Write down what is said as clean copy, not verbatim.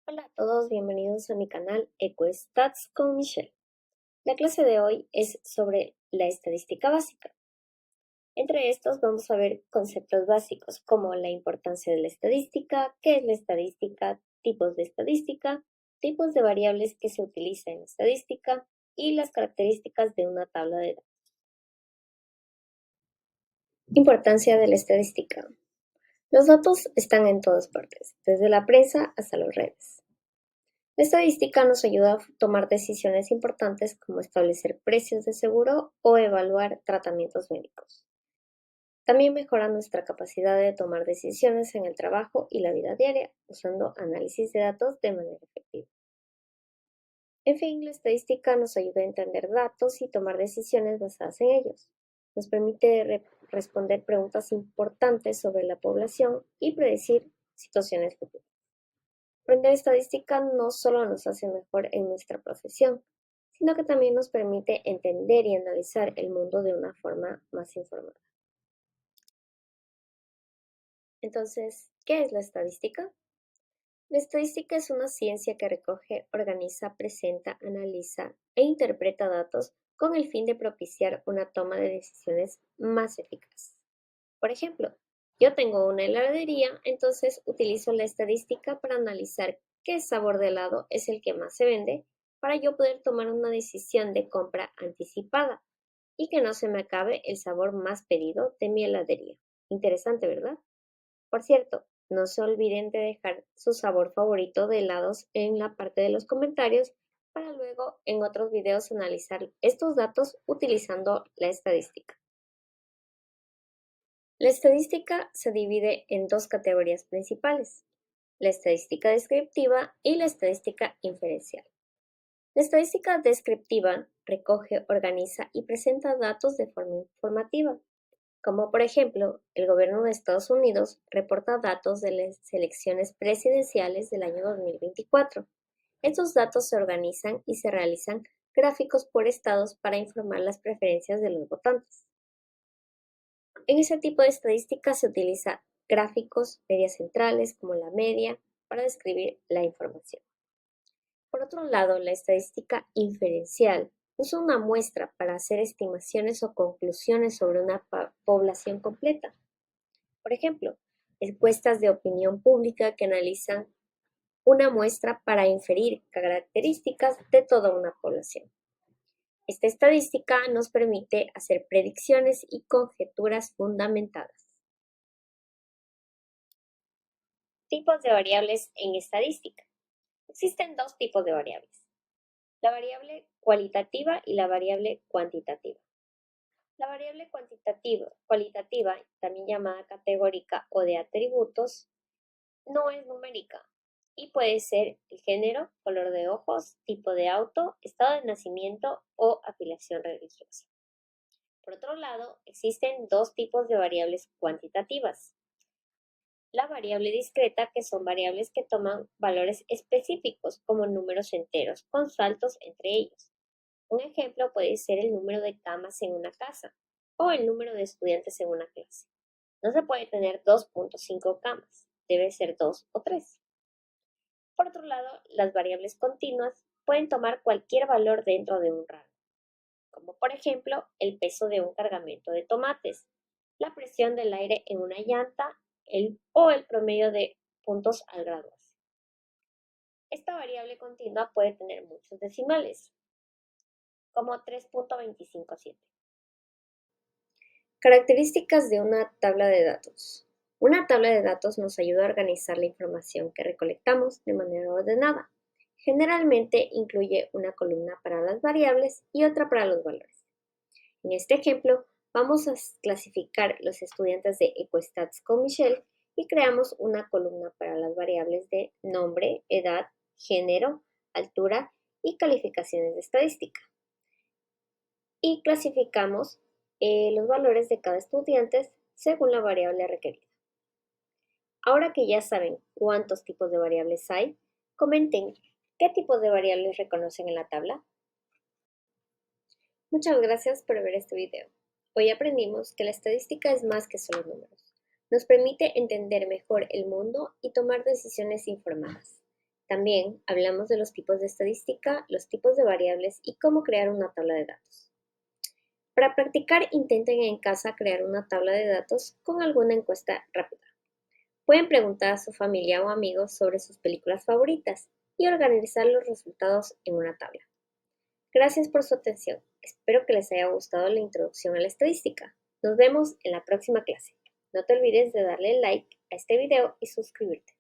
Hola a todos, bienvenidos a mi canal EcoStats con Michelle. La clase de hoy es sobre la estadística básica. Entre estos vamos a ver conceptos básicos como la importancia de la estadística, qué es la estadística, tipos de variables que se utilizan en estadística y las características de una tabla de datos. Importancia de la estadística. Los datos están en todas partes, desde la prensa hasta las redes. La estadística nos ayuda a tomar decisiones importantes como establecer precios de seguro o evaluar tratamientos médicos. También mejora nuestra capacidad de tomar decisiones en el trabajo y la vida diaria, usando análisis de datos de manera efectiva. En fin, la estadística nos ayuda a entender datos y tomar decisiones basadas en ellos. Nos permite responder preguntas importantes sobre la población y predecir situaciones futuras. Aprender estadística no solo nos hace mejor en nuestra profesión, sino que también nos permite entender y analizar el mundo de una forma más informada. Entonces, ¿qué es la estadística? La estadística es una ciencia que recoge, organiza, presenta, analiza e interpreta datos con el fin de propiciar una toma de decisiones más eficaz. Por ejemplo, yo tengo una heladería, entonces utilizo la estadística para analizar qué sabor de helado es el que más se vende para yo poder tomar una decisión de compra anticipada y que no se me acabe el sabor más pedido de mi heladería. Interesante, ¿verdad? Por cierto, no se olviden de dejar su sabor favorito de helados en la parte de los comentarios para luego en otros videos analizar estos datos utilizando la estadística. La estadística se divide en dos categorías principales, la estadística descriptiva y la estadística inferencial. La estadística descriptiva recoge, organiza y presenta datos de forma informativa, como por ejemplo, el gobierno de Estados Unidos reporta datos de las elecciones presidenciales del año 2024. Estos datos se organizan y se realizan gráficos por estados para informar las preferencias de los votantes. En ese tipo de estadística se utiliza gráficos, medias centrales como la media para describir la información. Por otro lado, la estadística inferencial usa una muestra para hacer estimaciones o conclusiones sobre una población completa. Por ejemplo, encuestas de opinión pública que analizan una muestra para inferir características de toda una población. Esta estadística nos permite hacer predicciones y conjeturas fundamentadas. Tipos de variables en estadística. Existen dos tipos de variables, la variable cualitativa y la variable cuantitativa. La variable cualitativa, también llamada categórica o de atributos, no es numérica y puede ser el género, color de ojos, tipo de auto, estado de nacimiento o afiliación religiosa. Por otro lado, existen dos tipos de variables cuantitativas. La variable discreta, que son variables que toman valores específicos como números enteros con saltos entre ellos. Un ejemplo puede ser el número de camas en una casa o el número de estudiantes en una clase. No se puede tener 2.5 camas, debe ser 2 o 3. Por otro lado, las variables continuas pueden tomar cualquier valor dentro de un rango, como por ejemplo el peso de un cargamento de tomates, la presión del aire en una llanta o el promedio de puntos al graduarse. Esta variable continua puede tener muchos decimales, como 3.257. Características de una tabla de datos. Una tabla de datos nos ayuda a organizar la información que recolectamos de manera ordenada. Generalmente incluye una columna para las variables y otra para los valores. En este ejemplo, vamos a clasificar los estudiantes de EcoStats con Michelle y creamos una columna para las variables de nombre, edad, género, altura y calificaciones de estadística. Y clasificamos los valores de cada estudiante según la variable requerida. Ahora que ya saben cuántos tipos de variables hay, comenten qué tipos de variables reconocen en la tabla. Muchas gracias por ver este video. Hoy aprendimos que la estadística es más que solo números. Nos permite entender mejor el mundo y tomar decisiones informadas. También hablamos de los tipos de estadística, los tipos de variables y cómo crear una tabla de datos. Para practicar, intenten en casa crear una tabla de datos con alguna encuesta rápida. Pueden preguntar a su familia o amigos sobre sus películas favoritas y organizar los resultados en una tabla. Gracias por su atención. Espero que les haya gustado la introducción a la estadística. Nos vemos en la próxima clase. No te olvides de darle like a este video y suscribirte.